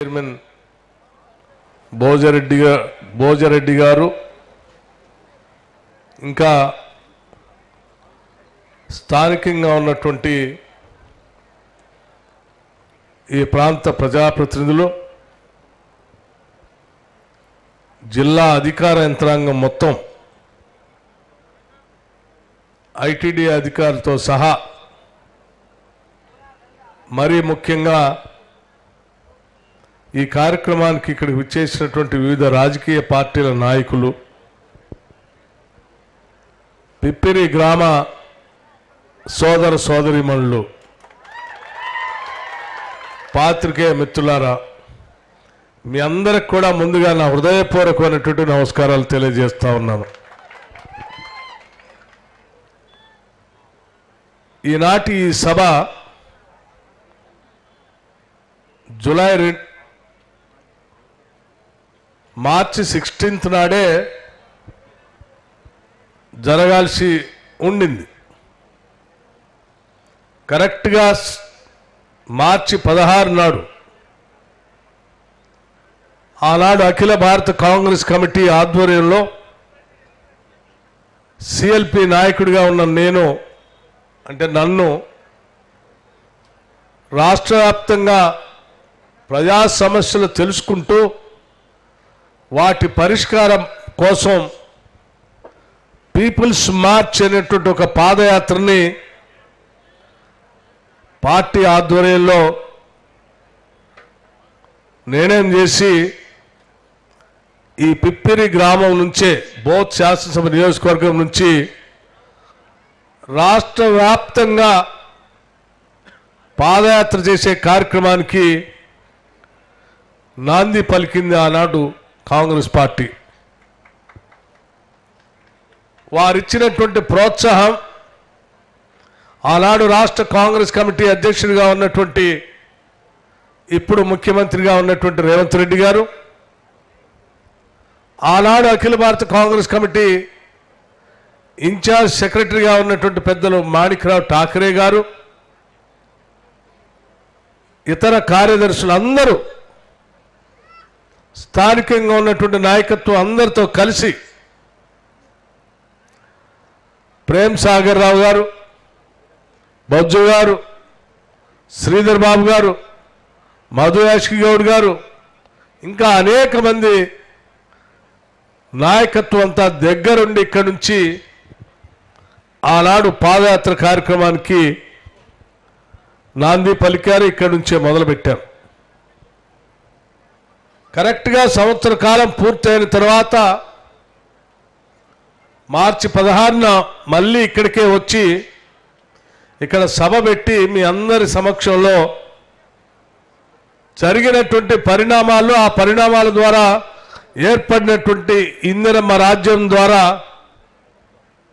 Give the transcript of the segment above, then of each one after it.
Chairman Bhojareddy గారు ఇంకా స్థానికంగా ఉన్నటువంటి ఈ ప్రాంత ప్రజాప్రతినిధులు జిల్లా అధికార యంత్రాంగం మొత్తం ఐటీడీ అధికారులతో సహా మరీ ముఖ్యంగా ఈ కార్యక్రమానికి ఇక్కడికి విచ్చేసినటువంటి వివిధ రాజకీయ పార్టీల నాయకులు పిప్పిరి గ్రామ సోదర సోదరీమణులు పాత్రికేయ మిత్రులారా మీ అందరికి కూడా ముందుగా నా హృదయపూర్వకమైనటువంటి నమస్కారాలు తెలియజేస్తా ఉన్నాను. ఈనాటి ఈ సభ మార్చి 16th నాడే జరగాల్సి ఉండింది. కరెక్ట్గా మార్చి 16 నాడు ఆనాడు అఖిల భారత కాంగ్రెస్ కమిటీ ఆధ్వర్యంలో సిఎల్పి నాయకుడిగా ఉన్న నన్ను రాష్ట్ర వ్యాప్తంగా ప్రజా సమస్యలు తెలుసుకుంటూ వాటి పరిష్కారం కోసం పీపుల్స్ మార్చ్ అనేటువంటి ఒక పాదయాత్రని పార్టీ ఆధ్వర్యంలో నిర్ణయం చేసి ఈ పిప్పిరి గ్రామం నుంచే బోత్ శాసనసభ నియోజకవర్గం నుంచి రాష్ట్ర వ్యాప్తంగా పాదయాత్ర చేసే కార్యక్రమానికి నాంది పలికింది ఆనాడు కాంగ్రెస్ పార్టీ. వారిచ్చినటువంటి ప్రోత్సాహం ఆనాడు రాష్ట్ర కాంగ్రెస్ కమిటీ అధ్యక్షుడిగా ఉన్నటువంటి ఇప్పుడు ముఖ్యమంత్రిగా ఉన్నటువంటి రేవంత్ రెడ్డి గారు, ఆనాడు అఖిల భారత కాంగ్రెస్ కమిటీ ఇన్ఛార్జ్ సెక్రటరీగా ఉన్నటువంటి పెద్దలు మాణిక్రావు ఠాకరే గారు, ఇతర కార్యదర్శులు అందరూ స్థానికంగా ఉన్నటువంటి నాయకత్వం అందరితో కలిసి ప్రేమ్ సాగర్ రావు గారు, బొజ్జు గారు, శ్రీధర్ బాబు గారు, మధు యాష్కి గౌడ్ గారు, ఇంకా అనేక మంది నాయకత్వం అంతా దగ్గరుండి ఇక్కడి నుంచి ఆనాడు పాదయాత్ర కార్యక్రమానికి నాంది పలికారు. ఇక్కడి నుంచే మొదలుపెట్టారు. కరెక్ట్గా సంవత్సర కాలం పూర్తయిన తర్వాత మార్చి 16న మళ్ళీ ఇక్కడికే వచ్చి ఇక్కడ సభ పెట్టి మీ అందరి సమక్షంలో జరిగినటువంటి పరిణామాలు, ఆ పరిణామాల ద్వారా ఏర్పడినటువంటి ఇందిరమ్మ రాజ్యం ద్వారా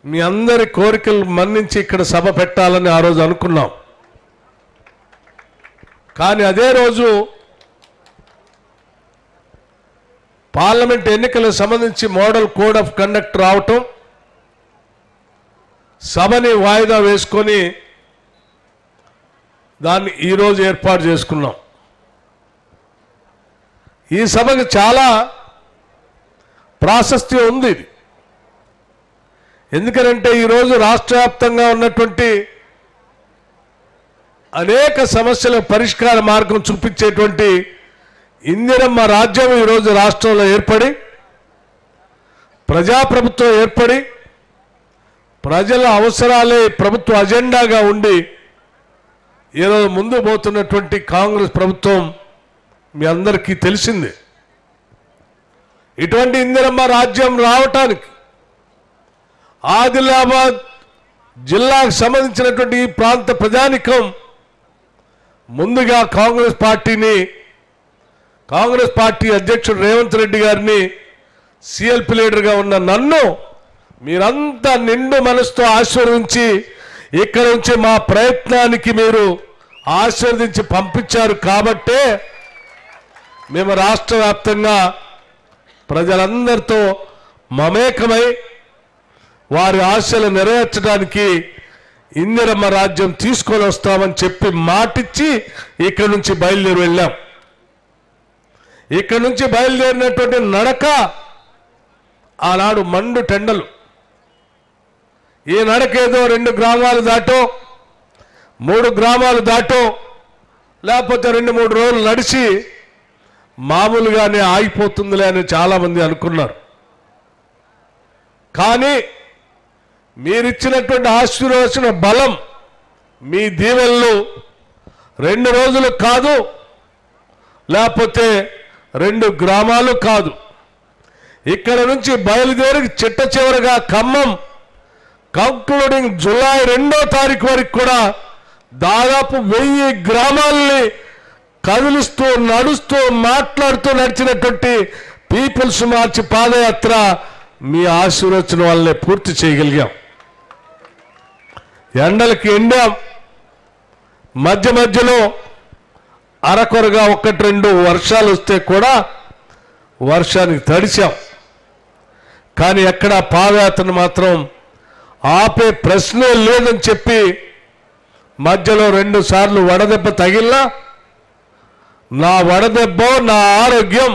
మీ అందరి కోరికలు మన్నించి ఇక్కడ సభ పెట్టాలని ఆ రోజు అనుకున్నాం. కానీ అదే రోజు పార్లమెంట్ ఎన్నికలకు సంబంధించి మోడల్ కోడ్ ఆఫ్ కండక్ట్ రావటం, సభని వాయిదా వేసుకొని దాన్ని ఈరోజు ఏర్పాటు చేసుకున్నాం. ఈ సభకు చాలా ప్రాశస్త్యం ఉంది. ఎందుకంటే ఈరోజు రాష్ట్ర వ్యాప్తంగా ఉన్నటువంటి అనేక సమస్యల పరిష్కార మార్గం చూపించేటువంటి ఇందిరమ్మ రాజ్యం ఈరోజు రాష్ట్రంలో ఏర్పడి, ప్రజాప్రభుత్వం ఏర్పడి, ప్రజల అవసరాలే ప్రభుత్వ అజెండాగా ఉండి ఈరోజు ముందు పోతున్నటువంటి కాంగ్రెస్ ప్రభుత్వం మీ అందరికీ తెలిసిందే. ఇటువంటి ఇందిరమ్మ రాజ్యం రావటానికి ఆదిలాబాద్ జిల్లాకు సంబంధించినటువంటి ఈ ప్రాంత ప్రజానికం ముందుగా కాంగ్రెస్ పార్టీ అధ్యక్షుడు రేవంత్ రెడ్డి గారిని, సిఎల్పి లీడర్గా ఉన్న నన్ను మీరంతా నిండు మనసుతో ఆశీర్వదించి ఇక్కడ నుంచి మా ప్రయత్నానికి మీరు ఆశీర్వదించి పంపించారు. కాబట్టే మేము రాష్ట్ర వ్యాప్తంగా ప్రజలందరితో మమేకమై వారి ఆశలు నెరవేర్చడానికి ఇందిరమ్మ రాజ్యం తీసుకొని వస్తామని చెప్పి మాటిచ్చి ఇక్కడి నుంచి బయలుదేరి వెళ్ళాం. ఇక్కడ నుంచి బయలుదేరినటువంటి నడక ఆనాడు మండు టెండలు. ఈ నడక ఏదో 2 గ్రామాలు దాటో 3 గ్రామాలు దాటో లేకపోతే 2-3 రోజులు నడిచి మామూలుగానే ఆగిపోతుందిలే అని చాలామంది అనుకున్నారు. కానీ మీరిచ్చినటువంటి ఆశీర్వచన బలం, మీ దీవెనలు 2 రోజులు కాదు, లేకపోతే 2 గ్రామాలు కాదు, ఇక్కడ నుంచి బయలుదేరి చిట్ట చివరిగా ఖమ్మం కంక్లూడింగ్ జూలై 2వ తారీఖు వరకు కూడా దాదాపు 1000 గ్రామాలని కదిలిస్తూ నడుస్తూ మాట్లాడుతూ నడిచినటువంటి పీపుల్స్ మార్చ్ పాదయాత్ర మీ ఆశీర్వచన వల్లనే పూర్తి చేయగలిగాం. ఎండలకి ఎండాం, మధ్య మధ్యలో అరకొరగా 1-2 వర్షాలు వస్తే కూడా వర్షానికి తడిచాం. కానీ ఎక్కడ పాదయాత్రను మాత్రం ఆపే ప్రశ్నే లేదని చెప్పి మధ్యలో 2 సార్లు వడదెబ్బ తగిలినా నా వడదెబ్బ నా ఆరోగ్యం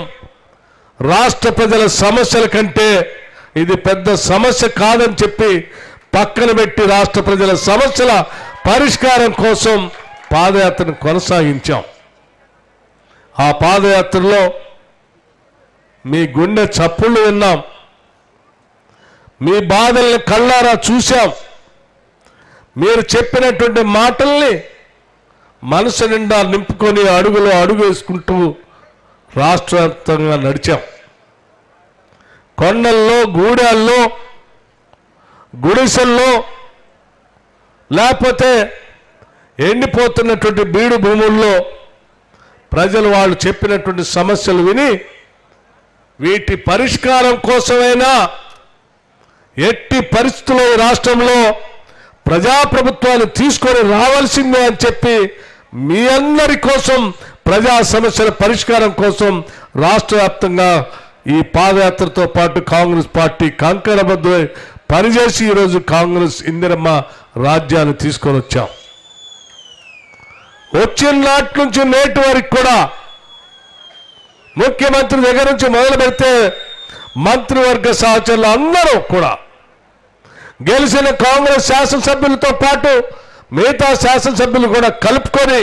రాష్ట్ర ప్రజల సమస్యల కంటే ఇది పెద్ద సమస్య కాదని చెప్పి పక్కన పెట్టి రాష్ట్ర ప్రజల సమస్యల పరిష్కారం కోసం పాదయాత్రను కొనసాగించాం. ఆ పాదయాత్రలో మీ గుండె చప్పుళ్ళు విన్నాం, మీ బాధల్ని కళ్ళారా చూశాం, మీరు చెప్పినటువంటి మాటల్ని మనసు నిండా నింపుకొని అడుగులో అడుగు వేసుకుంటూ రాష్ట్ర వ్యాప్తంగా నడిచాం. కొండల్లో, గూడాల్లో, గుడిసెల్లో, లేకపోతే ఎండిపోతున్నటువంటి బీడు భూముల్లో ప్రజలు వాళ్ళు చెప్పినటువంటి సమస్యలు విని వీటి పరిష్కారం కోసమైనా ఎట్టి పరిస్థితుల్లో ఈ రాష్ట్రంలో ప్రజాప్రభుత్వాన్ని తీసుకొని రావాల్సిందే అని చెప్పి మీ అందరి కోసం ప్రజా సమస్యల పరిష్కారం కోసం రాష్ట్ర వ్యాప్తంగా ఈ పాదయాత్రతో పాటు కాంగ్రెస్ పార్టీ కంకణబద్ధమై పనిచేసి ఈరోజు కాంగ్రెస్ ఇందిరమ్మ రాజ్యాన్ని తీసుకొని వచ్చాం. వచ్చిన నాటి నుంచి నేటి వరకు కూడా ముఖ్యమంత్రి దగ్గర నుంచి మొదలు పెడితే మంత్రివర్గ సహచరులు అందరూ కూడా గెలిచిన కాంగ్రెస్ శాసనసభ్యులతో పాటు మిగతా శాసనసభ్యులు కూడా కలుపుకొని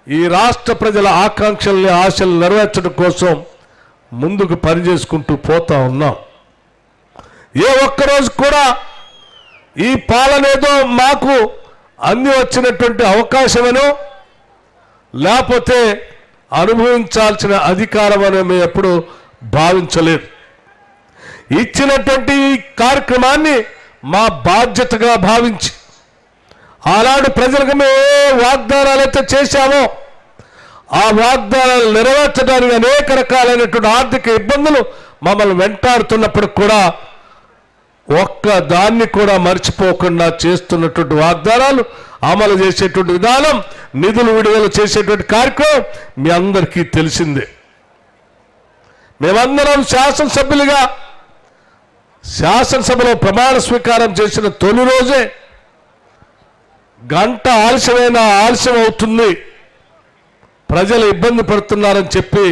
ఈ రాష్ట్ర ప్రజల ఆకాంక్షల్ని ఆశలు నెరవేర్చడం కోసం ముందుకు పనిచేసుకుంటూ పోతా ఉన్నాం. ఏ ఒక్కరోజు కూడా ఈ పాలనేదో మాకు అంది వచ్చినటువంటి అవకాశమనో లేకపోతే అనుభవించాల్సిన అధికారం అని మేము ఎప్పుడు భావించలేదు. ఇచ్చినటువంటి ఈ కార్యక్రమాన్ని మా బాధ్యతగా భావించి ఆనాడు ప్రజలకు మేము ఏ వాగ్దానాలైతే చేశామో ఆ వాగ్దానాలు నెరవేర్చడానికి అనేక రకాలైనటువంటి ఆర్థిక ఇబ్బందులు మమ్మల్ని వెంటాడుతున్నప్పుడు కూడా ఒక్క దాన్ని కూడా మర్చిపోకుండా చేస్తున్నటువంటి వాగ్దానాలు అమలు చేసేటువంటి విధానం, నిధులు విడుదల చేసేటువంటి కార్యక్రమం మీ అందరికీ తెలిసిందే. మేమందరం శాసనసభ్యులుగా శాసనసభలో ప్రమాణ స్వీకారం చేసిన తొలి రోజే గంట ఆలస్యమైనా ఆలస్యం అవుతుంది, ప్రజలు ఇబ్బంది పడుతున్నారని చెప్పి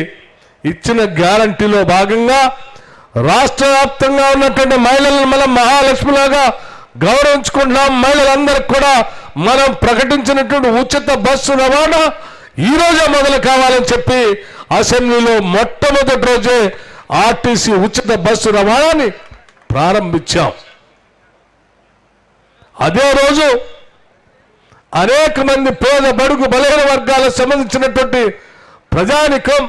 ఇచ్చిన గ్యారంటీలో భాగంగా రాష్ట్ర వ్యాప్తంగా ఉన్నటువంటి మహిళలను మనం మహాలక్ష్మిలాగా గౌరవించుకుంటున్నాం. మహిళలందరికీ కూడా మనం ప్రకటించినటువంటి ఉచిత బస్సు రవాణా ఈ రోజే మొదలు కావాలని చెప్పి అసెంబ్లీలో మొట్టమొదటి రోజే ఆర్టీసీ ఉచిత బస్సు రవాణాని ప్రారంభించాం. అదే రోజు అనేక మంది పేద బడుగు బలహీన వర్గాలకు సంబంధించినటువంటి ప్రజానికం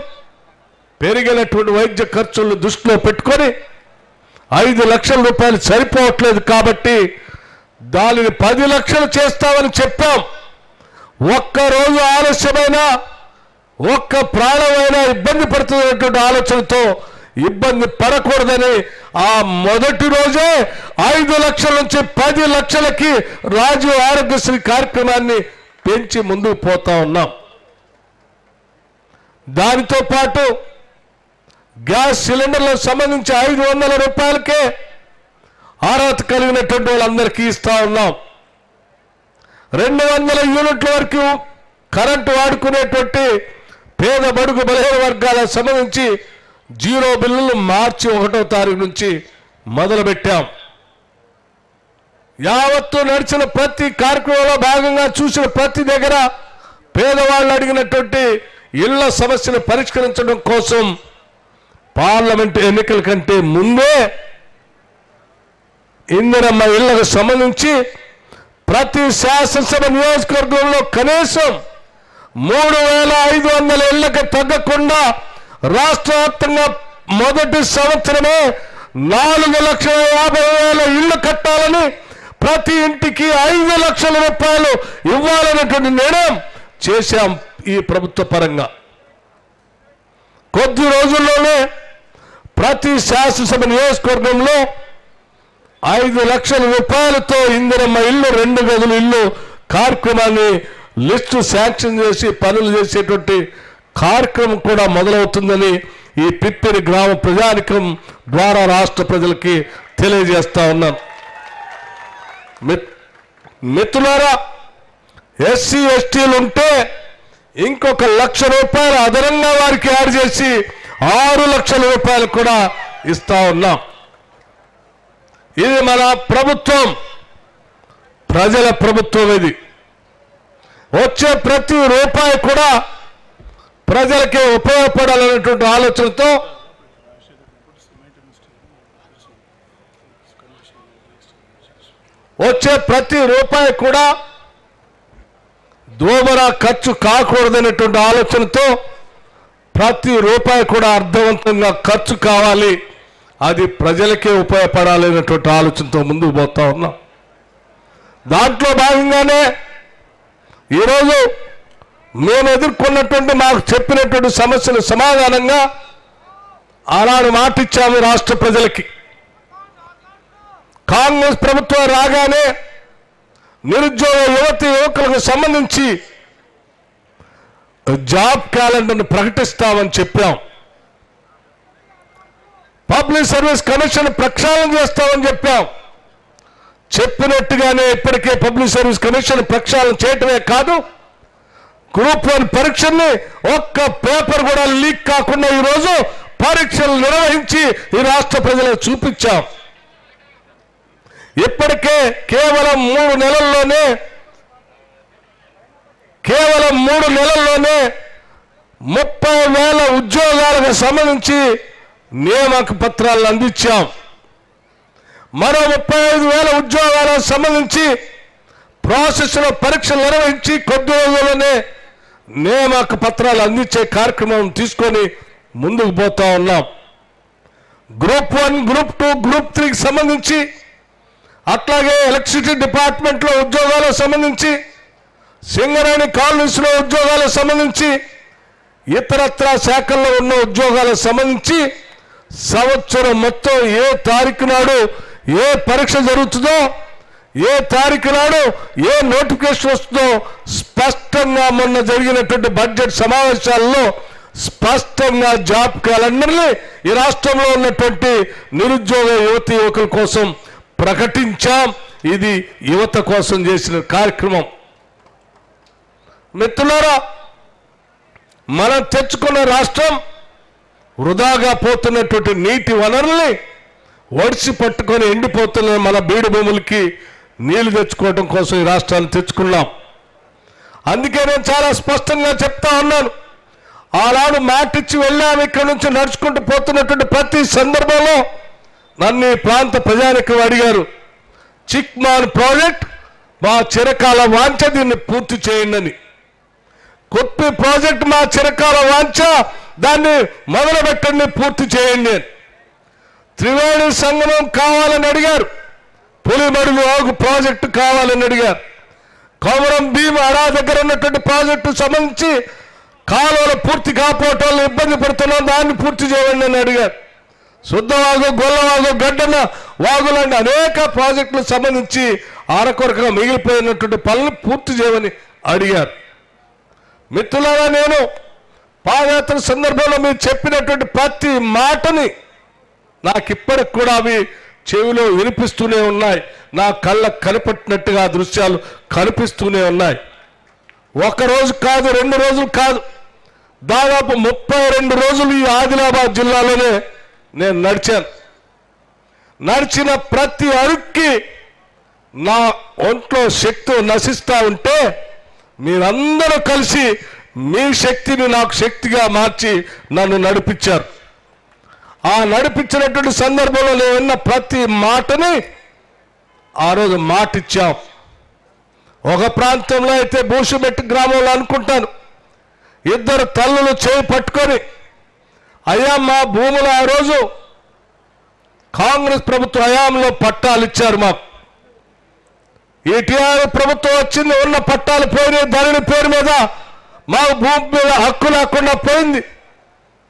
పెరిగినటువంటి వైద్య ఖర్చులను దృష్టిలో పెట్టుకొని 5 లక్షల రూపాయలు సరిపోవట్లేదు కాబట్టి దానిని 10 లక్షలు చేస్తామని చెప్పాం. ఒక్కరోజు ఆలస్యమైనా ఒక్క ప్రాణమైనా ఇబ్బంది పడుతున్నటువంటి ఆలోచనతో ఇబ్బంది పడకూడదని ఆ మొదటి రోజే 5 లక్షల నుంచి 10 లక్షలకి రాజీవ్ ఆరోగ్యశ్రీ కార్యక్రమాన్ని పెంచి ముందుకు పోతా ఉన్నాం. దానితో పాటు గ్యాస్ సిలిండర్లకు సంబంధించి 500 రూపాయలకే అర్హత కలిగినటువంటి వాళ్ళందరికీ ఇస్తా ఉన్నాం. 200 యూనిట్ల వరకు కరెంటు వాడుకునేటువంటి పేద బడుగు బలహీన వర్గాలకు సంబంధించి 0 బిల్లులు మార్చి 1వ తారీఖు నుంచి మొదలుపెట్టాం. యావత్తు నడిచిన ప్రతి కార్యక్రమంలో భాగంగా చూసిన ప్రతి దగ్గర పేదవాళ్ళు అడిగినటువంటి ఇళ్ల సమస్యను పరిష్కరించడం కోసం పార్లమెంటు ఎన్నికల కంటే ముందే ఇందిరమ్మ ఇళ్లకు సంబంధించి ప్రతి శాసనసభ నియోజకవర్గంలో కనీసం 3500 ఇళ్లకు తగ్గకుండా రాష్ట్ర వ్యాప్తంగా మొదటి సంవత్సరమే 4,50,000 ఇళ్లు కట్టాలని, ప్రతి ఇంటికి 5 లక్షల రూపాయలు ఇవ్వాలనేటువంటి నిర్ణయం చేశాం. ఈ ప్రభుత్వ పరంగా కొద్ది రోజుల్లోనే ప్రతి శాసనసభ నియోజకవర్గంలో 5 లక్షల రూపాయలతో ఇందిరమ్మ ఇల్లు 2 గదుల ఇల్లు కార్యక్రమాన్ని లిస్టు శాంక్షన్ చేసి పనులు చేసేటువంటి కార్యక్రమం కూడా మొదలవుతుందని ఈ పిప్పిరి గ్రామ ప్రజానికం ద్వారా రాష్ట్ర ప్రజలకి తెలియజేస్తా ఉన్నాను. మిత్రులారా, ఎస్సీ ఎస్టీలు ఉంటే ఇంకొక 1,00,000 రూపాయలు అదనంగా వారికి యాడ్ చేసి 6 లక్షల రూపాయలు కూడా ఇస్తా ఉన్నాం. ఇది మన ప్రభుత్వం, ప్రజల ప్రభుత్వం. ఇది వచ్చే ప్రతి రూపాయి కూడా ప్రజలకే ఉపయోగపడాలనేటువంటి ఆలోచనతో వచ్చే ప్రతి రూపాయి కూడా దోమరా ఖర్చు కాకూడదనేటువంటి ఆలోచనతో ప్రతి రూపాయి కూడా అర్థవంతంగా ఖర్చు కావాలి, అది ప్రజలకే ఉపయోగపడాలనేటువంటి ఆలోచనతో ముందుకు పోతా ఉన్నాం. దాంట్లో భాగంగానే ఈరోజు మేము ఎదుర్కొన్నటువంటి మాకు చెప్పినటువంటి సమస్యల సమాధానంగా ఆనాడు మాటిచ్చాము రాష్ట్ర ప్రజలకి. కాంగ్రెస్ ప్రభుత్వం రాగానే నిరుద్యోగ యువకులకు సంబంధించి జాబ్ క్యాలెండర్ను ప్రకటిస్తామని చెప్పాం. పబ్లిక్ సర్వీస్ కమిషన్ ప్రక్షాళన చేస్తామని చెప్పాం. చెప్పినట్టుగానే ఇప్పటికే పబ్లిక్ సర్వీస్ కమిషన్ ప్రక్షాళన చేయటమే కాదు, గ్రూప్ 1 పరీక్షల్ని ఒక్క పేపర్ కూడా లీక్ కాకుండా ఈరోజు పరీక్షలు నిర్వహించి ఈ రాష్ట్ర ప్రజలకు చూపించాం. ఇప్పటికే కేవలం 3 నెలల్లోనే 30,000 ఉద్యోగాలకు సంబంధించి నియామక పత్రాలను అందించాం. మరో 35,000 ఉద్యోగాలకు సంబంధించి ప్రాసెస్లో పరీక్షలు నిర్వహించి కొద్ది రోజుల్లోనే నియామక పత్రాలు అందించే కార్యక్రమం తీసుకొని ముందుకు పోతా ఉన్నాం. గ్రూప్ 1, గ్రూప్ 2, గ్రూప్ 3కి సంబంధించి, అట్లాగే ఎలక్ట్రిసిటీ డిపార్ట్మెంట్లో ఉద్యోగాలకు సంబంధించి, సింగరేణి కాలనీస్లో ఉద్యోగాలకు సంబంధించి, ఇతరత్ర శాఖల్లో ఉన్న ఉద్యోగాలకు సంబంధించి సంవత్సరం మొత్తం ఏ తారీఖు నాడు ఏ పరీక్ష జరుగుతుందో, ఏ తారీఖు నాడు ఏ నోటిఫికేషన్ వస్తుందో స్పష్టంగా మొన్న జరిగినటువంటి బడ్జెట్ సమావేశాల్లో స్పష్టంగా జాబ్ క్యాలెండర్ని ఈ రాష్ట్రంలో ఉన్నటువంటి నిరుద్యోగ యువకుల కోసం ప్రకటించాం. ఇది యువత కోసం చేసిన కార్యక్రమం. మిత్రులారా, మనం తెచ్చుకున్న రాష్ట్రం వృధాగా పోతున్నటువంటి నీటి వనరుల్ని ఒడిసి పట్టుకొని ఎండిపోతున్న మన బీడు భూములకి నీళ్లు తెచ్చుకోవడం కోసం ఈ రాష్ట్రాన్ని తెచ్చుకున్నాం. అందుకే నేను చాలా స్పష్టంగా చెప్తా ఉన్నాను. ఆనాడు మాటిచ్చి వెళ్ళాము. ఇక్కడ నుంచి నడుచుకుంటూ పోతున్నటువంటి ప్రతి సందర్భంలో నన్ను ఈ ప్రాంత ప్రజానికం అడిగారు, చిక్మాన్ ప్రాజెక్ట్ మా చిరకాల వాంఛ, దీన్ని పూర్తి చేయండి అని. కొత్త ప్రాజెక్ట్ మా చిరకాల వాంఛ, దాన్ని మొదలుపెట్టండి, పూర్తి చేయండి అని. త్రివేణి సంగమం కావాలని అడిగారు, పులిమడుగు వాగు ప్రాజెక్టు కావాలని అడిగారు. కొమరం భీమ అడా దగ్గర ఉన్నటువంటి ప్రాజెక్టు సంబంధించి కాలువలు పూర్తి కాకపోవటం ఇబ్బంది పడుతున్నాం, దాన్ని పూర్తి చేయండి అని అడిగారు. శుద్ధవాగు, గొల్లవాగు, గడ్డన వాగులాంటి అనేక ప్రాజెక్టులకు సంబంధించి ఆరకొరగా మిగిలిపోయినటువంటి పనులు పూర్తి చేయమని అడిగారు. మిత్రులారా, నేను పాదయాత్ర సందర్భంలో మీరు చెప్పినటువంటి ప్రతి మాటని నాకు ఇప్పటికి కూడా అవి చెవిలో వినిపిస్తూనే ఉన్నాయి. నా కళ్ళకు కనిపట్టినట్టుగా దృశ్యాలు కనిపిస్తూనే ఉన్నాయి. 1 రోజు కాదు, 2 రోజులు కాదు, దాదాపు 32 రోజులు ఈ ఆదిలాబాద్ జిల్లాలోనే నేను నడిచాను. నడిచిన ప్రతి అడుగుకి నా ఒంట్లో శక్తి నశిస్తా ఉంటే మీరందరూ కలిసి మీ శక్తిని నాకు శక్తిగా మార్చి నన్ను నడిపించారు. ఆ నడిపించినటువంటి సందర్భంలో నేను విన్న ప్రతి మాటని ఆ రోజు మాటిచ్చాం. ఒక ప్రాంతంలో అయితే బూషుమెట్టు గ్రామంలో అనుకుంటాను, ఇద్దరు తల్లులు చేయి పట్టుకొని, అయ్యా మా భూములు ఆ రోజు కాంగ్రెస్ ప్రభుత్వ హయాంలో పట్టాలు ఇచ్చారు మాకు. ఈ టీఆర్ఎస్ ప్రభుత్వం వచ్చింది, ఉన్న పట్టాలు పోయినాయి, ధరణి పేరు మీద మా భూమి మీద హక్కు లేకుండా పోయింది.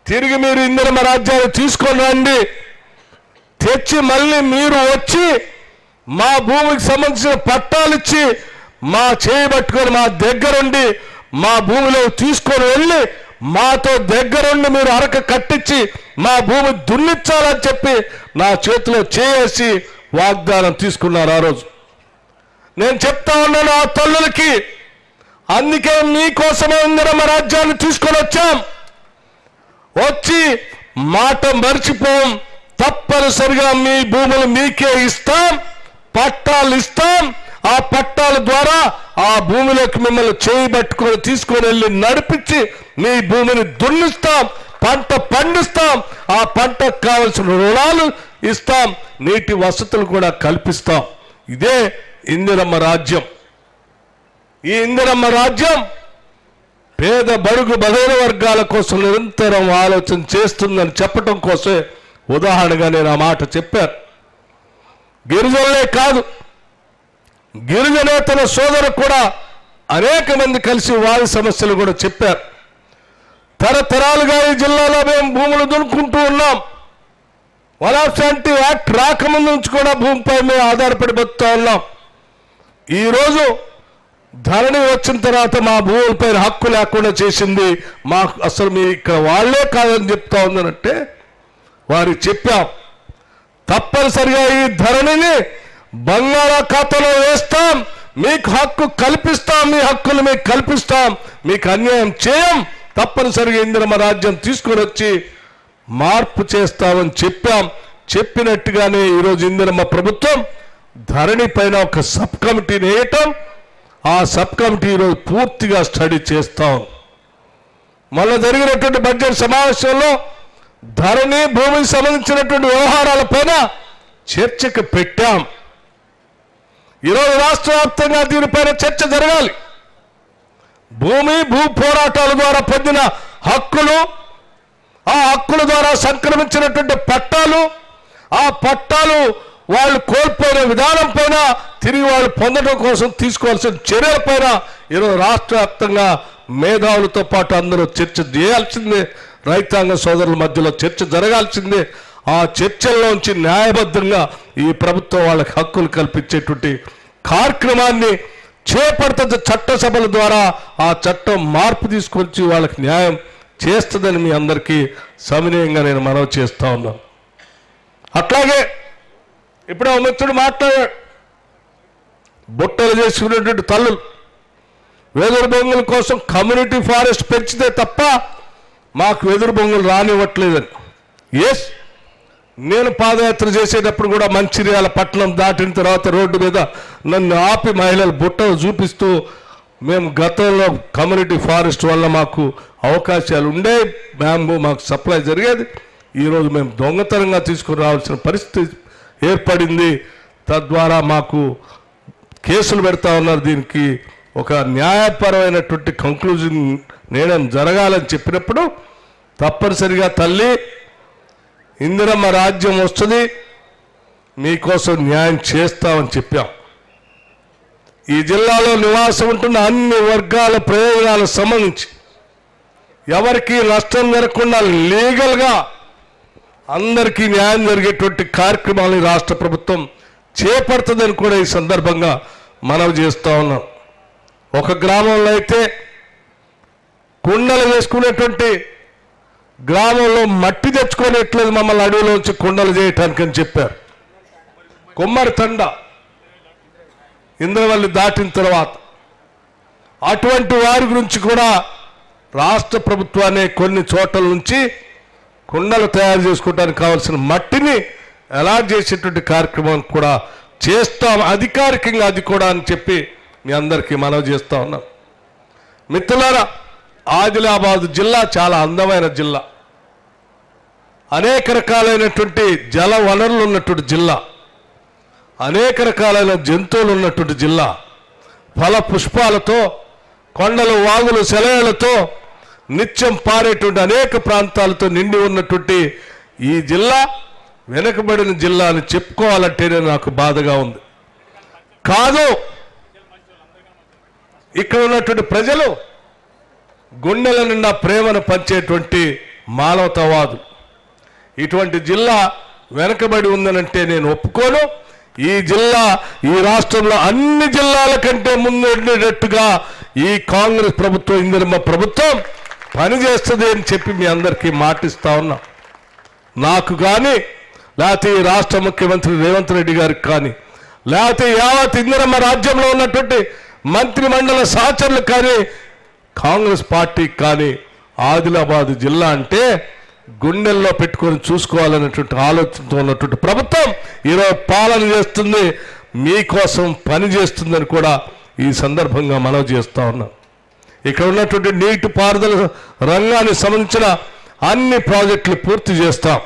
తిరిగి మీరు ఇందిరమ్మ రాజ్యాన్ని తీసుకొని రండి, తెచ్చి మళ్ళీ మీరు వచ్చి మా భూమికి సంబంధించిన పట్టాలు ఇచ్చి మా చేయి పట్టుకొని మా దగ్గరుండి మా భూమిలో తీసుకొని వెళ్ళి మాతో దగ్గరుండి మీరు అరక కట్టించి మా భూమి దున్నించాలని చెప్పి నా చేతిలో చేసి వాగ్దానం తీసుకున్నారు ఆ రోజు. నేను చెప్తా ఉన్నాను ఆ తల్లులకి, అందుకే మీకోసమే ఇందిరమ్మ రాజ్యాన్ని తీసుకొని వచ్చాం. వచ్చి మాట మర్చిపోం, తప్పనిసరిగా మీ భూములు మీకే ఇస్తాం, పట్టాలు ఇస్తాం. ఆ పట్టాల ద్వారా ఆ భూమిలోకి మిమ్మల్ని చేయి పట్టుకొని తీసుకొని వెళ్ళి నడిపించి మీ భూమిని దున్నిస్తాం, పంట పండిస్తాం, ఆ పంటకు కావలసిన రుణాలు ఇస్తాం, నీటి వసతులు కూడా కల్పిస్తాం. ఇదే ఇందిరమ్మ రాజ్యం. ఈ ఇందిరమ్మ రాజ్యం పేద బడుగు బలైన వర్గాల కోసం నిరంతరం ఆలోచన చేస్తుందని చెప్పడం కోసమే ఉదాహరణగా నేను ఆ మాట చెప్పాను. గిరిజనులే కాదు, గిరిజనేతల సోదరు కూడా అనేక మంది కలిసి వారి సమస్యలు కూడా చెప్పారు. తరతరాలుగా ఈ జిల్లాలో మేము భూములు దున్నుకుంటూ ఉన్నాం. వనాఫ్శాంటి యాక్ట్ రాకముందు నుంచి కూడా భూమిపై మేము ఆధారపడి బతుకుతా ఉన్నాం. ఈరోజు ధరణి వచ్చిన తర్వాత మా భూములపై హక్కు లేకుండా చేసింది మాకు. అసలు మీ ఇక్కడ వాళ్లే కాదని చెప్తా ఉందనంటే వారికి చెప్పాం, తప్పనిసరిగా ఈ ధరణిని బంగాళాఖాతంలో వేస్తాం, మీకు హక్కు కల్పిస్తాం, మీ హక్కులు మీకు కల్పిస్తాం, మీకు అన్యాయం చేయం, తప్పనిసరిగా ఇందిరమ్మ రాజ్యం తీసుకొని వచ్చి మార్పు చేస్తామని చెప్పాం. చెప్పినట్టుగానే ఈరోజు ఇందిరమ్మ ప్రభుత్వం ధరణి పైన ఒక సబ్ కమిటీని వేయటం, ఆ సబ్ కమిటీ ఈరోజు పూర్తిగా స్టడీ చేస్తాం. మొన్న జరిగినటువంటి బడ్జెట్ సమావేశంలో ధరణి భూమికి సంబంధించినటువంటి వ్యవహారాలపైన చర్చకు పెట్టాం. ఈరోజు రాష్ట్ర వ్యాప్తంగా దీనిపైన చర్చ జరగాలి. భూ పోరాటాల ద్వారా పొందిన హక్కులు, ఆ హక్కుల ద్వారా సంక్రమించినటువంటి పట్టాలు, ఆ పట్టాలు వాళ్ళు కోల్పోయిన విధానం పైన తిరిగి వాళ్ళు పొందడం కోసం తీసుకోవాల్సిన చర్యల పైన ఈరోజు రాష్ట్ర వ్యాప్తంగా మేధావులతో పాటు అందరూ చర్చ చేయాల్సిందే. రైతాంగ సోదరుల మధ్యలో చర్చ జరగాల్సిందే. ఆ చర్చల్లోంచి న్యాయబద్ధంగా ఈ ప్రభుత్వం వాళ్ళకి హక్కులు కల్పించేటువంటి కార్యక్రమాన్ని చేపడుతుంది. చట్టసభల ద్వారా ఆ చట్టం మార్పు తీసుకొచ్చి వాళ్ళకి న్యాయం చేస్తుందని మీ అందరికీ సవినయంగా నేను మనవి చేస్తా ఉన్నాను. అట్లాగే ఇప్పుడు ఆ మిత్రుడు మాట్లాడాడు, బుట్టలు చేసుకునేటువంటి తల్లులు వెదురు బొంగుల కోసం కమ్యూనిటీ ఫారెస్ట్ పెంచితే తప్ప మాకు వెదురు బొంగులు రానివ్వట్లేదని. ఎస్, నేను పాదయాత్ర చేసేటప్పుడు కూడా మంచిర్యాల పట్టణం దాటిన తర్వాత రోడ్డు మీద నన్ను ఆపి మహిళలు బుట్టలు చూపిస్తూ, మేము గతంలో కమ్యూనిటీ ఫారెస్ట్ వల్ల మాకు అవకాశాలు ఉండే, బ్యాంబూ మాకు సప్లై జరిగేది, ఈరోజు మేము దొంగతనంగా తీసుకుని రావాల్సిన పరిస్థితి ఏర్పడింది, తద్వారా మాకు కేసులు పెడతా ఉన్నారు, దీనికి ఒక న్యాయపరమైనటువంటి కంక్లూజన్ నేనేం జరగాలని చెప్పినప్పుడు తప్పనిసరిగా తల్లి ఇందిరమ్మ రాజ్యం వస్తుంది, మీకోసం న్యాయం చేస్తామని చెప్పాం. ఈ జిల్లాలో నివాసం ఉంటున్న అన్ని వర్గాల ప్రయోజనాలకు సంబంధించి ఎవరికి నష్టం జరగకుండా లీగల్గా అందరికీ న్యాయం జరిగేటువంటి కార్యక్రమాలను రాష్ట్ర ప్రభుత్వం చేపడుతుందని కూడా ఈ సందర్భంగా మనవి చేస్తూ ఉన్నాం. ఒక గ్రామంలో అయితే కుండలు వేసుకునేటువంటి గ్రామంలో మట్టి తెచ్చుకోనేట్లేదు, మమ్మల్ని అడవిలోంచి కుండలు చేయటానికి అని చెప్పారు. కొమ్మరి తండ ఇంద్రవల్లి దాటిన తర్వాత అటువంటి వారి గురించి కూడా రాష్ట్ర ప్రభుత్వాన్ని కొన్ని చోట్ల నుంచి కుండలు తయారు చేసుకోవడానికి కావాల్సిన మట్టిని అలాట్ చేసేటువంటి కార్యక్రమం కూడా చేస్తాం అధికారికంగా, అది కూడా అని చెప్పి మీ అందరికీ మనవి చేస్తా ఉన్నాం. మిత్రులారా, ఆదిలాబాద్ జిల్లా చాలా అందమైన జిల్లా, అనేక రకాలైనటువంటి జల వనరులు ఉన్నటువంటి జిల్లా, అనేక రకాలైన జంతువులు ఉన్నటువంటి జిల్లా, ఫల పుష్పాలతో, కొండలు వాగులు సెలవులతో నిత్యం పారేటువంటి అనేక ప్రాంతాలతో నిండి ఉన్నటువంటి ఈ జిల్లా వెనుకబడిన జిల్లా అని చెప్పుకోవాలంటేనే నాకు బాధగా ఉంది. కాదు, ఇక్కడ ఉన్నటువంటి ప్రజలు గుండెల నిండా ప్రేమను పంచేటువంటి మానవతావాదులు. ఇటువంటి జిల్లా వెనకబడి ఉందనంటే నేను ఒప్పుకోను. ఈ జిల్లా ఈ రాష్ట్రంలో అన్ని జిల్లాల కంటే ముందుగా ఈ కాంగ్రెస్ ప్రభుత్వం, ఇందిరమ్మ ప్రభుత్వం పనిచేస్తుంది అని చెప్పి మీ అందరికీ మాటిస్తా ఉన్నా. నాకు కానీ, లేకపోతే ఈ రాష్ట్ర ముఖ్యమంత్రి రేవంత్ రెడ్డి గారికి కానీ, లేకపోతే యావత్ ఇందిరమ్మ రాజ్యంలో ఉన్నటువంటి మంత్రి మండల సహచరులు కానీ, కాంగ్రెస్ పార్టీకి కానీ ఆదిలాబాద్ జిల్లా అంటే గుండెల్లో పెట్టుకొని చూసుకోవాలనేటువంటి ఆలోచనతో ఉన్నటువంటి ప్రభుత్వం ఈరోజు పాలన చేస్తుంది, మీకోసం పని చేస్తుందని కూడా ఈ సందర్భంగా మనవి చేస్తా ఉన్నాం. ఇక్కడ ఉన్నటువంటి నీటి పారుదల రంగానికి సంబంధించిన అన్ని ప్రాజెక్టులు పూర్తి చేస్తాం.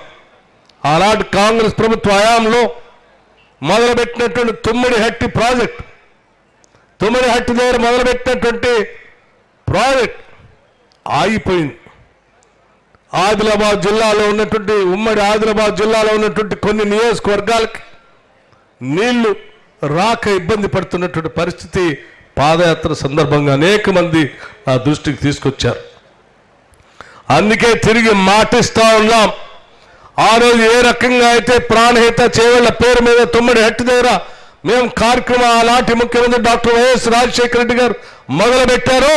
ఆనాటి కాంగ్రెస్ ప్రభుత్వ హయాంలో మొదలుపెట్టినటువంటి తుమ్మిడిహట్టి ప్రాజెక్టు, తుమ్మిడిహట్టి దగ్గర మొదలుపెట్టినటువంటి ప్రాజెక్ట్ ఆగిపోయింది. ఆదిలాబాద్ జిల్లాలో ఉన్నటువంటి, ఉమ్మడి ఆదిలాబాద్ జిల్లాలో ఉన్నటువంటి కొన్ని నియోజకవర్గాలకి నీళ్లు రాక ఇబ్బంది పడుతున్నటువంటి పరిస్థితి పాదయాత్ర సందర్భంగా అనేక మంది నా దృష్టికి తీసుకొచ్చారు. అందుకే తిరిగి మాటిస్తా ఉన్నాం. ఆ రోజు ఏ రకంగా అయితే ప్రాణహిత చేవళ్ల పేరు మీద తుమ్మిడిహట్టి దగ్గర మేము కార్యక్రమం ఆనాటి ముఖ్యమంత్రి డాక్టర్ వైఎస్ రాజశేఖర రెడ్డి గారు మొదలుపెట్టారో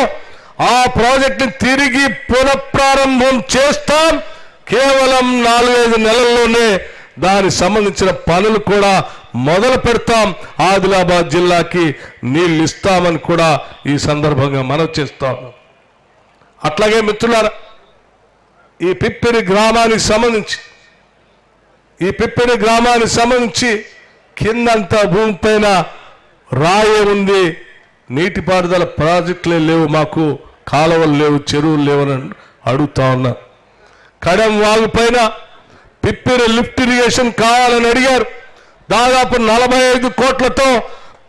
ఆ ప్రాజెక్టుని తిరిగి పునఃప్రారంభం చేస్తాం. కేవలం 4-5 నెలల్లోనే దానికి సంబంధించిన పనులు కూడా మొదలు పెడతాం. ఆదిలాబాద్ జిల్లాకి నీళ్ళు ఇస్తామని కూడా ఈ సందర్భంగా మనవి చేస్తాం. అట్లాగే మిత్రులారా, ఈ పిప్పిరి గ్రామానికి సంబంధించి కిందంతా భూమిపైన రాయే ఉంది. నీటిపారుదల ప్రాజెక్టులే లేవు, మాకు కాలువలు లేవు, చెరువులు లేవని అడుగుతా ఉన్నా. కడెం వాగు పైన పిప్పిరి లిఫ్ట్ ఇరిగేషన్ కావాలని అడిగారు. దాదాపు 45 కోట్లతో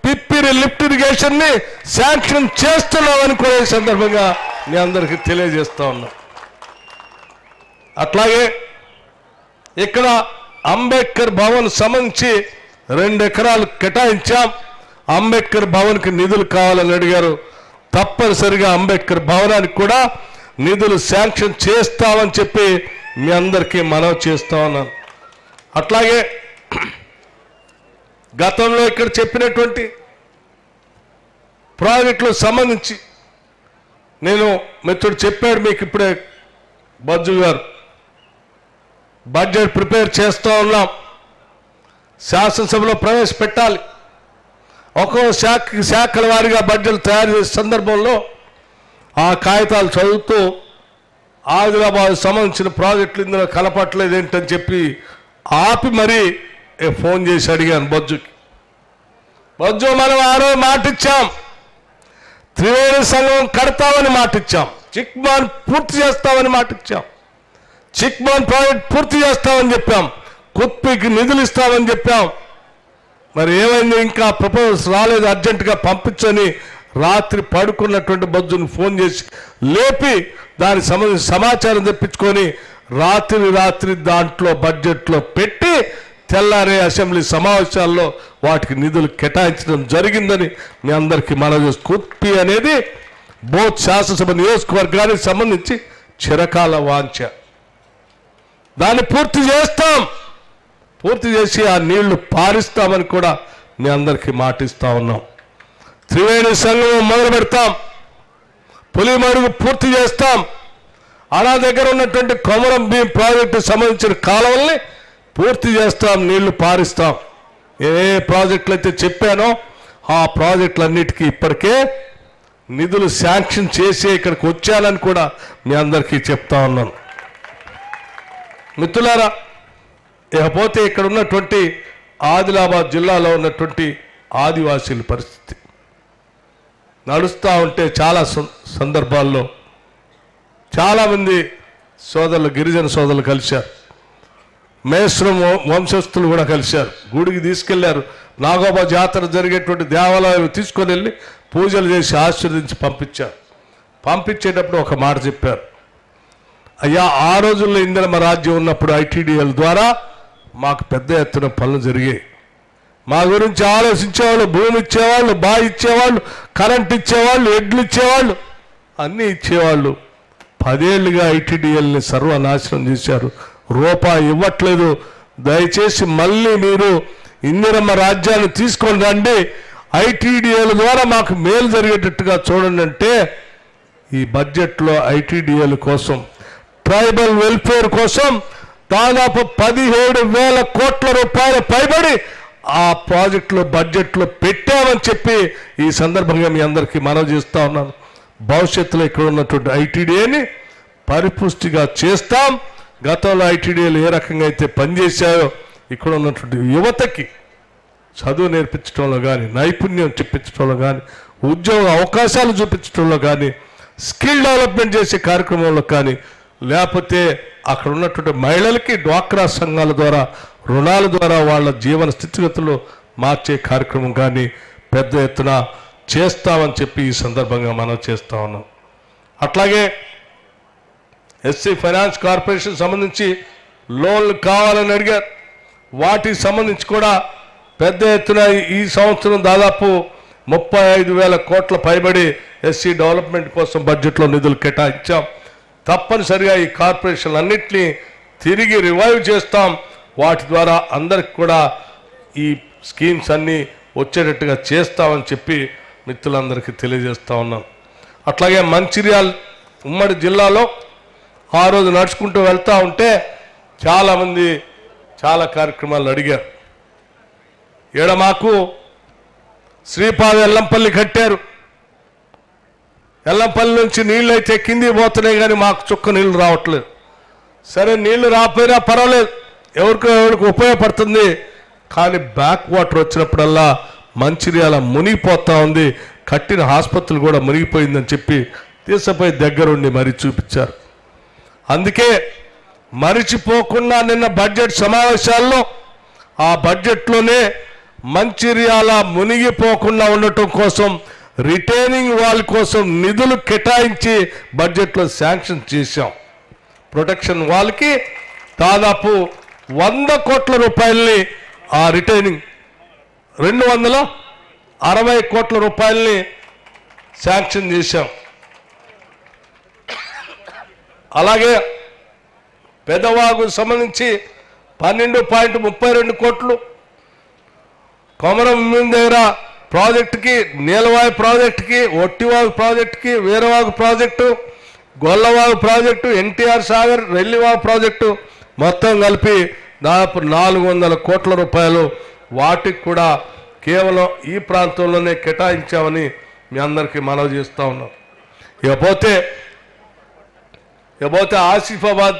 పిప్పిరి లిఫ్ట్ ఇరిగేషన్ ని శాంక్షన్ చేస్తున్నామని కూడా ఈ సందర్భంగా మీ అందరికీ తెలియజేస్తా ఉన్నా. అట్లాగే ఇక్కడ అంబేద్కర్ భవన్ సంబంధించి 2 ఎకరాలు కేటాయించాం. అంబేద్కర్ భవన్కి నిధులు కావాలని అడిగారు. తప్పనిసరిగా అంబేద్కర్ భవనానికి కూడా నిధులు శాంక్షన్ చేస్తామని చెప్పి మీ అందరికీ మనవి చేస్తా ఉన్నాను. అట్లాగే గతంలో ఇక్కడ చెప్పినటువంటి ప్రాజెక్టులకు సంబంధించి నేను మిత్రుడు చెప్పాడు మీకు ఇప్పుడే, బజ్జు గారు, బడ్జెట్ ప్రిపేర్ చేస్తూ ఉన్నాం. శాసనసభలో ప్రవేశపెట్టాలి. ఒక్కో శాఖల వారీగా బడ్జెట్ తయారు చేసే సందర్భంలో ఆ కాగితాలు చదువుతూ ఆదిలాబాద్ సంబంధించిన ప్రాజెక్టులు ఇందులో కలపట్లేదు ఏంటని చెప్పి ఆపి మరీ ఫోన్ చేసి అడిగాను బజ్జుకి. బజ్జు, మనం ఆ రోజు మాటిచ్చాం, త్రివేణి సంఘం కడతామని మాటిచ్చాం, చిక్మాన్ పూర్తి చేస్తామని మాటిచ్చాం, చిక్మాన్ ప్రాజెక్ట్ పూర్తి చేస్తామని చెప్పాం, కుత్పికి నిధులు ఇస్తామని చెప్పాం. మరి ఏమైంది? ఇంకా ప్రపోజల్స్ రాలేదు, అర్జెంటుగా పంపించని రాత్రి పడుకున్నటువంటి బజ్జును ఫోన్ చేసి లేపి దానికి సంబంధించిన సమాచారం తెప్పించుకొని రాత్రి దాంట్లో బడ్జెట్లో పెట్టి తెల్లారే అసెంబ్లీ సమావేశాల్లో వాటికి నిధులు కేటాయించడం జరిగిందని మీ అందరికీ మనవి చేస్తూ, కుత్పి అనేది బోత్ శాసనసభ నియోజకవర్గానికి సంబంధించి చిరకాల వాంఛ. దాన్ని పూర్తి చేస్తాం, పూర్తి చేసి ఆ నీళ్లు పారిస్తామని కూడా మీ అందరికీ మాటిస్తా ఉన్నాం. త్రివేణి సంగమం మొదలు పెడతాం, పులిమడుగు పూర్తి చేస్తాం, అలా దగ్గర ఉన్నటువంటి కొమరం భీం ప్రాజెక్టు సంబంధించిన కాలువల్ని పూర్తి చేస్తాం, నీళ్లు పారిస్తాం. ఏ ప్రాజెక్టులు అయితే చెప్పానో ఆ ప్రాజెక్టులన్నిటికీ ఇప్పటికే నిధులు శాంక్షన్ చేసి ఇక్కడికి వచ్చానని కూడా మీ అందరికీ చెప్తా ఉన్నాను. మిత్రులారా, ఇకపోతే ఇక్కడ ఉన్నటువంటి ఆదిలాబాద్ జిల్లాలో ఉన్నటువంటి ఆదివాసీల పరిస్థితి నడుస్తూ ఉంటే చాలా సందర్భాల్లో చాలామంది సోదరులు, గిరిజన సోదరులు కలిశారు. మేస్రం వంశస్థులు కూడా కలిశారు. గుడికి తీసుకెళ్లారు. నాగోబా జాతర జరిగేటువంటి దేవాలయాలు తీసుకొని వెళ్ళి పూజలు చేసి ఆశీర్వదించి పంపించారు. పంపించేటప్పుడు ఒక మాట చెప్పారు, అయ్యా ఆ రోజుల్లో ఇందిరమ్మ రాజ్యం ఉన్నప్పుడు ఐటీడీఎల్ ద్వారా మాకు పెద్ద ఎత్తున పనులు జరిగాయి. మా గురించి ఆలోచించేవాళ్ళు, భూమి ఇచ్చేవాళ్ళు, బావి ఇచ్చేవాళ్ళు, కరెంట్ ఇచ్చేవాళ్ళు, ఎడ్లు ఇచ్చేవాళ్ళు, అన్నీ ఇచ్చేవాళ్ళు. 10 ఏళ్ళుగా ఐటీడీఎల్ని సర్వనాశనం చేశారు. రూపాయి ఇవ్వట్లేదు. దయచేసి మళ్ళీ మీరు ఇందిరమ్మ రాజ్యాన్ని తీసుకొని రండి, ఐటీడీఎల్ ద్వారా మాకు మేలు జరిగేటట్టుగా చూడండి అంటే ఈ బడ్జెట్లో ఐటీడీఎల్ కోసం, ట్రైబల్ వెల్ఫేర్ కోసం దాదాపు 17,000 కోట్ల రూపాయల పైబడి ఆ ప్రాజెక్టులో బడ్జెట్లో పెట్టామని చెప్పి ఈ సందర్భంగా మీ అందరికీ మనవి చేస్తా ఉన్నాను. భవిష్యత్తులో ఇక్కడ ఉన్నటువంటి ఐటీడీఏని పరిపుష్టిగా చేస్తాం. గతంలో ఐటీడీఏలు ఏ రకంగా అయితే పనిచేశాయో ఇక్కడ ఉన్నటువంటి యువతకి చదువు నేర్పించడంలో కానీ, నైపుణ్యం చూపించడంలో కానీ, ఉద్యోగ అవకాశాలు చూపించడంలో కానీ, స్కిల్ డెవలప్మెంట్ చేసే కార్యక్రమంలో కానీ, లేకపోతే అక్కడ ఉన్నటువంటి మహిళలకి డ్వాక్రా సంఘాల ద్వారా రుణాల ద్వారా వాళ్ళ జీవన స్థితిగతులు మార్చే కార్యక్రమం కానీ పెద్ద ఎత్తున చేస్తామని చెప్పి ఈ సందర్భంగా మనం చేస్తా ఉన్నాం. అట్లాగే ఎస్సీ ఫైనాన్స్ కార్పొరేషన్ సంబంధించి లోన్లు కావాలని అడిగారు. వాటికి సంబంధించి కూడా పెద్ద ఎత్తున ఈ సంవత్సరం దాదాపు 35,000 కోట్ల పైబడి ఎస్సీ డెవలప్మెంట్ కోసం బడ్జెట్లో నిధులు కేటాయించాం. తప్పనిసరిగా ఈ కార్పొరేషన్ అన్నింటినీ తిరిగి రివైవ్ చేస్తాం. వాటి ద్వారా అందరికి కూడా ఈ స్కీమ్స్ అన్నీ వచ్చేటట్టుగా చేస్తామని చెప్పి మిత్రులందరికీ తెలియజేస్తూ ఉన్నాం. అట్లాగే మంచిర్యాల ఉమ్మడి జిల్లాలో ఆ రోజు నడుచుకుంటూ వెళ్తూ ఉంటే చాలామంది చాలా కార్యక్రమాలు అడిగారు. ఈడ మాకు శ్రీపాద ఎల్లంపల్లి కట్టారు. ఎల్లంపల్లి నుంచి నీళ్ళు అయితే కిందికి పోతున్నాయి కానీ మాకు చుక్క నీళ్ళు రావట్లేదు. సరే, నీళ్లు రాకపోయినా పర్వాలేదు, ఎవరికి ఉపయోగపడుతుంది. కానీ బ్యాక్ వాటర్ వచ్చినప్పుడల్లా మంచిర్యాల మునిగిపోతా ఉంది. కట్టిన ఆసుపత్రులు కూడా మునిగిపోయిందని చెప్పి తీసుకుపోయి దగ్గరుండి మరీ చూపించారు. అందుకే మరిచిపోకుండా నిన్న బడ్జెట్ సమావేశాల్లో ఆ బడ్జెట్లోనే మంచిర్యాల మునిగిపోకుండా ఉండటం కోసం రిటైనింగ్ వాల్ కోసం నిధులు కేటాయించి బడ్జెట్లో శాంక్షన్ చేశాం. ప్రొటెక్షన్ వాల్కి దాదాపు 100 కోట్ల రూపాయలని, ఆ రిటైనింగ్ 260 కోట్ల రూపాయలని శాంక్షన్ చేశాం. అలాగే పెదవాగు సంబంధించి 12.32 కోట్లు, కొమరం దగ్గర ప్రాజెక్టుకి, నీలవాగు ప్రాజెక్టుకి, ఒట్టివాగు ప్రాజెక్టుకి, Veeravagu project, Gollavagu project, NTR Sagar, Rellivagu project మొత్తం కలిపి దాదాపు 400 కోట్ల రూపాయలు వాటికి కూడా కేవలం ఈ ప్రాంతంలోనే కేటాయించామని మీ అందరికీ మనవి చేస్తూ ఉన్నాం. ఇకపోతే ఆసిఫాబాద్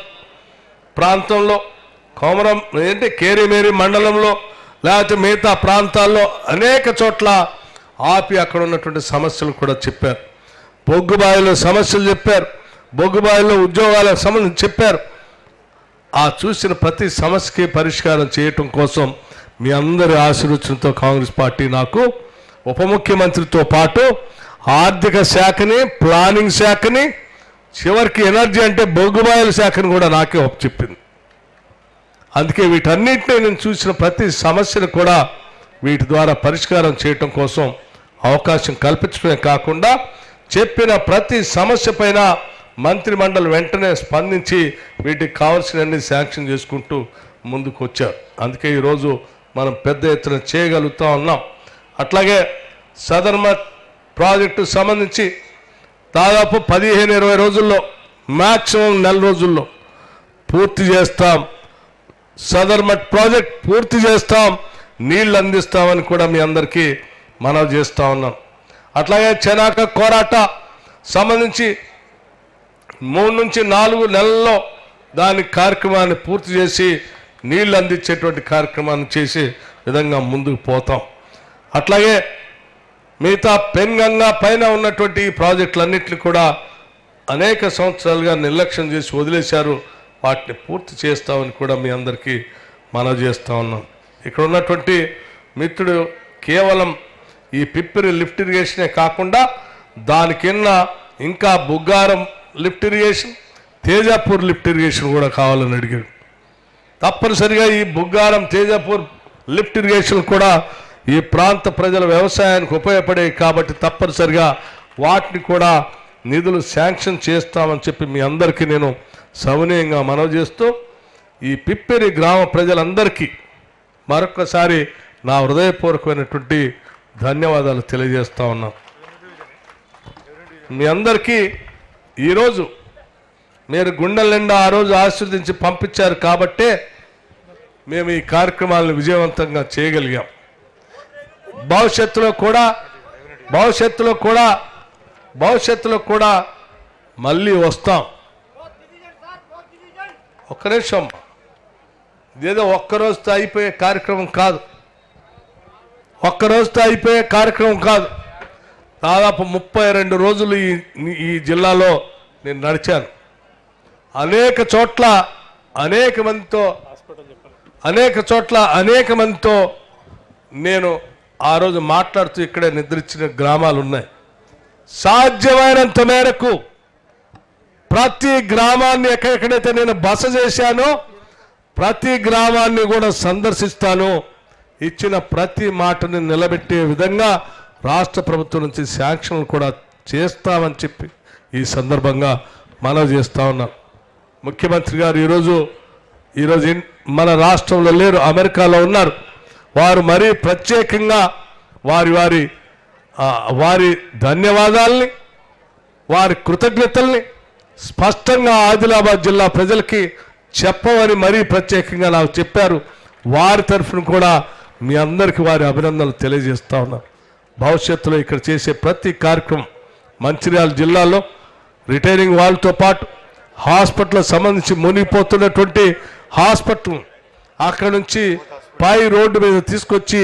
ప్రాంతంలో, కొమరం ఏంటి కేరిమేరి మండలంలో, లేకపోతే మిగతా ప్రాంతాల్లో అనేక చోట్ల ఆపి అక్కడ ఉన్నటువంటి సమస్యలు కూడా చెప్పారు. బొగ్గుబాయిలో సమస్యలు చెప్పారు, బొగ్గుబాయిలో ఉద్యోగాలకు సంబంధించి చెప్పారు. ఆ చూసిన ప్రతి సమస్యకి పరిష్కారం చేయటం కోసం మీ అందరి ఆశీర్వచనంతో కాంగ్రెస్ పార్టీ నాకు ఉప ముఖ్యమంత్రితో పాటు ఆర్థిక శాఖని, ప్లానింగ్ శాఖని, చివరికి ఎనర్జీ అంటే బొగ్గుబాయిల శాఖను కూడా నాకే చెప్పింది. అందుకే వీటన్నిటినీ నేను చూసిన ప్రతి సమస్యను కూడా వీటి ద్వారా పరిష్కారం చేయటం కోసం అవకాశం కల్పించడమే కాకుండా చెప్పిన ప్రతి సమస్య పైన మంత్రిమండలి వెంటనే స్పందించి వీటికి కావాల్సినన్ని శాంక్షన్ చేసుకుంటూ ముందుకు వచ్చారు. అందుకే ఈరోజు మనం పెద్ద ఎత్తున చేయగలుగుతూ ఉన్నాం. అట్లాగే సదర్మత్ ప్రాజెక్టు సంబంధించి దాదాపు 15-20 రోజుల్లో, మ్యాక్సిమం 4 రోజుల్లో పూర్తి చేస్తాం. సదర్మట్ ప్రాజెక్ట్ పూర్తి చేస్తాం, నీళ్లు అందిస్తామని కూడా మీ అందరికీ మనవి చేస్తూ ఉన్నాం. అట్లాగే చెనాక కోరాట సంబంధించి 3 నుంచి 4 నెలల్లో దాని కార్యక్రమాన్ని పూర్తి చేసి నీళ్లు అందించేటువంటి కార్యక్రమాన్ని చేసే విధంగా ముందుకు పోతాం. అట్లాగే మిగతా పెన్గంగా పైన ఉన్నటువంటి ఈ ప్రాజెక్టులన్నింటినీ కూడా అనేక సంవత్సరాలుగా నిర్లక్ష్యం చేసి వదిలేశారు. వాటిని పూర్తి చేస్తామని కూడా మీ అందరికీ మనవి చేస్తూ ఉన్నాం. ఇక్కడ ఉన్నటువంటి మిత్రుడు కేవలం ఈ పిప్పిరి లిఫ్ట్ ఇరిగేషనే కాకుండా దానికిన్న ఇంకా Buggaram lift irrigation, Tezpur lift irrigation కూడా కావాలని అడిగాడు. తప్పనిసరిగా ఈ బుగ్గారం, తేజాపూర్ లిఫ్ట్ ఇరిగేషన్ కూడా ఈ ప్రాంత ప్రజల వ్యవసాయానికి ఉపయోగపడే కాబట్టి తప్పనిసరిగా వాటిని కూడా నిధులు శాంక్షన్ చేస్తామని చెప్పి మీ అందరికీ నేను సవినయంగా మనవి చేస్తూ ఈ పిప్పిరి గ్రామ ప్రజలందరికీ మరొకసారి నా హృదయపూర్వకమైనటువంటి ధన్యవాదాలు తెలియజేస్తా ఉన్నాను. మీ అందరికీ ఈరోజు మీరు గుండెల నిండా ఆ రోజు ఆశీర్వదించి పంపించారు కాబట్టే మేము ఈ కార్యక్రమాలను విజయవంతంగా చేయగలిగాం. భవిష్యత్తులో కూడా మళ్ళీ వస్తాం. ఒక్క నిమిషం, ఇదేదో ఒక్కరోజుతో అయిపోయే కార్యక్రమం కాదు. దాదాపు 32 రోజులు ఈ జిల్లాలో నేను నడిచాను. అనేక చోట్ల అనేక మందితో నేను ఆ రోజు మాట్లాడుతూ ఇక్కడే నిద్రించిన గ్రామాలు ఉన్నాయి. సాధ్యమైనంత మేరకు ప్రతి గ్రామాన్ని ఎక్కడెక్కడైతే నేను బస చేశానో ప్రతి గ్రామాన్ని కూడా సందర్శిస్తాను. ఇచ్చిన ప్రతి మాటని నిలబెట్టే విధంగా రాష్ట్ర ప్రభుత్వం నుంచి శాంక్షన్లు కూడా చేస్తామని చెప్పి ఈ సందర్భంగా మనవి చేస్తా ఉన్నాను. ముఖ్యమంత్రి గారు ఈరోజు మన రాష్ట్రంలో లేరు, అమెరికాలో ఉన్నారు. వారు మరీ ప్రత్యేకంగా వారి ధన్యవాదాలని, వారి కృతజ్ఞతల్ని స్పష్టంగా ఆదిలాబాద్ జిల్లా ప్రజలకి చెప్పమని మరీ ప్రత్యేకంగా నాకు చెప్పారు. వారి తరఫున కూడా మీ అందరికీ వారి అభినందనలు తెలియజేస్తా ఉన్నాను. భవిష్యత్తులో ఇక్కడ చేసే ప్రతి కార్యక్రమం మంచిర్యాల జిల్లాలో రిటైరింగ్ వాళ్ళతో పాటు హాస్పిటల్ సంబంధించి మునిగిపోతున్నటువంటి హాస్పిటల్ అక్కడ నుంచి పై రోడ్డు మీద తీసుకొచ్చి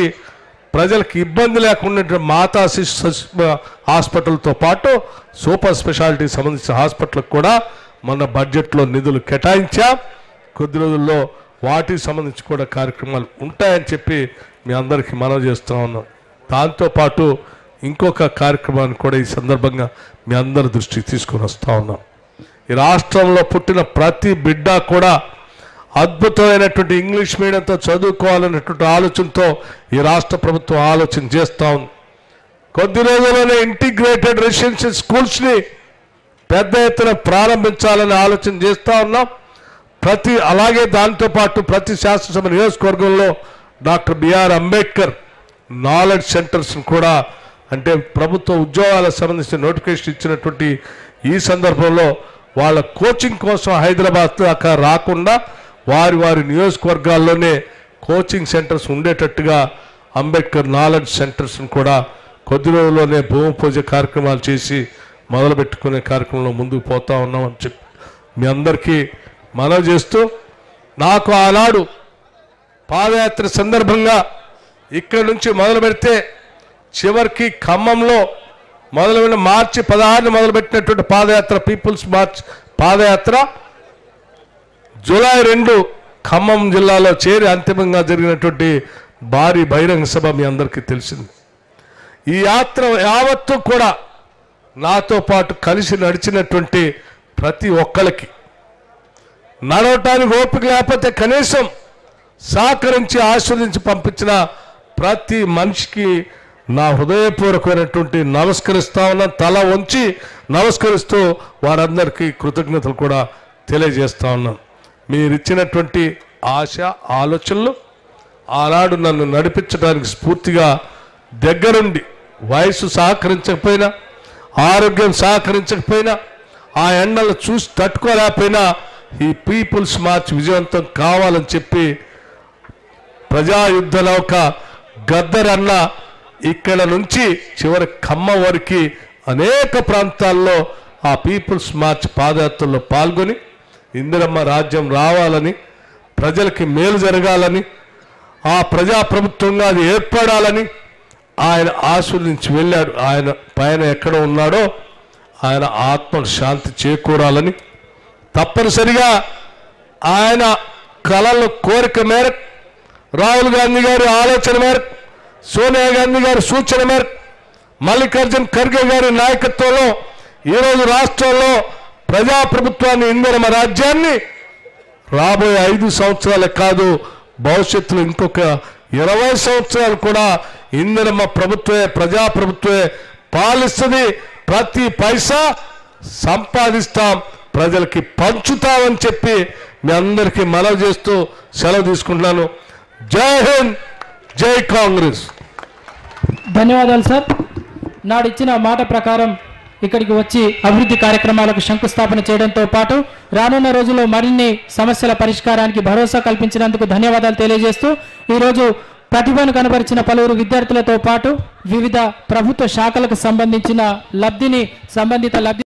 ప్రజలకు ఇబ్బంది లేకుండా మాతా శిశు హాస్పిటల్తో పాటు సూపర్ స్పెషాలిటీ సంబంధించిన హాస్పిటల్కి కూడా మన బడ్జెట్లో నిధులు కేటాయించాం. కొద్ది రోజుల్లో వాటికి సంబంధించి కూడా కార్యక్రమాలు ఉంటాయని చెప్పి మీ అందరికీ మనవి చేస్తూ ఉన్నాం. దాంతోపాటు ఇంకొక కార్యక్రమాన్ని కూడా ఈ సందర్భంగా మీ అందరి దృష్టికి తీసుకొని వస్తూ ఉన్నాం. ఈ రాష్ట్రంలో పుట్టిన ప్రతి బిడ్డ కూడా అద్భుతమైనటువంటి ఇంగ్లీష్ మీడియంతో చదువుకోవాలనేటువంటి ఆలోచనతో ఈ రాష్ట్ర ప్రభుత్వం ఆలోచన చేస్తూ ఉంది. కొద్ది రోజుల్లోనే ఇంటిగ్రేటెడ్ రెసిడెన్షియల్ స్కూల్స్ని పెద్ద ఎత్తున ప్రారంభించాలని ఆలోచన చేస్తూ ఉన్నాం. అలాగే దాంతోపాటు ప్రతి శాసనసభ నియోజకవర్గంలో doctor B R Ambedkar knowledge centres కూడా, అంటే ప్రభుత్వ ఉద్యోగాలకు సంబంధించిన నోటిఫికేషన్ ఇచ్చినటువంటి ఈ సందర్భంలో వాళ్ళ కోచింగ్ కోసం హైదరాబాద్ దాకా రాకుండా వారి నియోజకవర్గాల్లోనే కోచింగ్ సెంటర్స్ ఉండేటట్టుగా అంబేద్కర్ నాలెడ్జ్ సెంటర్స్ని కూడా కొద్ది రోజుల్లోనే భూమి పూజ కార్యక్రమాలు చేసి మొదలుపెట్టుకునే కార్యక్రమంలో ముందుకు పోతా ఉన్నామని చెప్పి మీ అందరికీ మనవి చేస్తూ, నాకు ఆనాడు పాదయాత్ర సందర్భంగా ఇక్కడి నుంచి మొదలు పెడితే చివరికి ఖమ్మంలో మొదలుపెట్టిన మార్చి 16 మొదలుపెట్టినటువంటి పాదయాత్ర, పీపుల్స్ మార్చ్ పాదయాత్ర జూలై 2 ఖమ్మం జిల్లాలో చేరి అంతిమంగా జరిగినటువంటి భారీ బహిరంగ సభ మీ అందరికీ తెలిసింది. ఈ యాత్ర యావత్తు కూడా నాతో పాటు కలిసి నడిచినటువంటి ప్రతి ఒక్కరికి నడవటానికి ఓపిక లేకపోతే కనీసం సహకరించి ఆశీర్వదించి పంపించిన ప్రతి మనిషికి నా హృదయపూర్వకమైనటువంటి నమస్కరిస్తా ఉన్నాను. తల వంచి నమస్కరిస్తూ వారందరికీ కృతజ్ఞతలు కూడా తెలియజేస్తా ఉన్నాను. మీరిచ్చినటువంటి ఆశ ఆలోచనలు ఆనాడు నన్ను నడిపించడానికి స్ఫూర్తిగా దగ్గరుండి, వయసు సహకరించకపోయినా, ఆరోగ్యం సహకరించకపోయినా, ఆ ఎండలు చూసి తట్టుకోలేకపోయినా ఈ పీపుల్స్ మార్చ్ విజయవంతం కావాలని చెప్పి ప్రజాయుద్ధ నౌక గద్దర్ అన్న ఇక్కడ నుంచి చివరి ఖమ్మం వరకు అనేక ప్రాంతాల్లో ఆ పీపుల్స్ మార్చ్ పాదయాత్రలో పాల్గొని ఇందిరమ్మ రాజ్యం రావాలని, ప్రజలకి మేలు జరగాలని, ఆ ప్రజాప్రభుత్వంగా అది ఏర్పడాలని ఆయన ఆశీర్వదించి వెళ్ళాడు. ఆయన పైన ఎక్కడ ఉన్నాడో ఆయన ఆత్మకు శాంతి చేకూరాలని, తప్పనిసరిగా ఆయన కలల కోరిక మేరకు, రాహుల్ గాంధీ గారి ఆలోచన మేరకు, సోనియా గాంధీ గారి సూచన మేరకు, మల్లికార్జున్ ఖర్గే గారి నాయకత్వంలో ఈరోజు రాష్ట్రంలో ప్రజాప్రభుత్వాన్ని, ఇందిరమ్మ రాజ్యాన్ని రాబోయే 5 సంవత్సరాలే కాదు, భవిష్యత్తులో ఇంకొక 20 సంవత్సరాలు కూడా ఇందిరమ్మ ప్రభుత్వమే, ప్రజాప్రభుత్వమే పాలిస్తుంది. ప్రతి పైసా సంపాదిస్తాం, ప్రజలకి పంచుతామని చెప్పి మీ అందరికీ మనవి చేస్తూ సెలవు తీసుకుంటున్నాను. జై హింద్, జై కాంగ్రెస్. ధన్యవాదాలు సార్. నాడిచ్చిన మాట ప్రకారం ఇక్కడికి వచ్చి అభివృద్ధి కార్యక్రమాలకు శంకుస్థాపన చేయడంతో పాటు రానున్న రోజుల్లో మరిన్ని సమస్యల పరిష్కారానికి భరోసా కల్పించినందుకు ధన్యవాదాలు తెలియజేస్తూ ఈరోజు ప్రతిభను కనబరిచిన పలువురు విద్యార్థులతో పాటు వివిధ ప్రభుత్వ శాఖలకు సంబంధించిన సంబంధిత లబ్ధి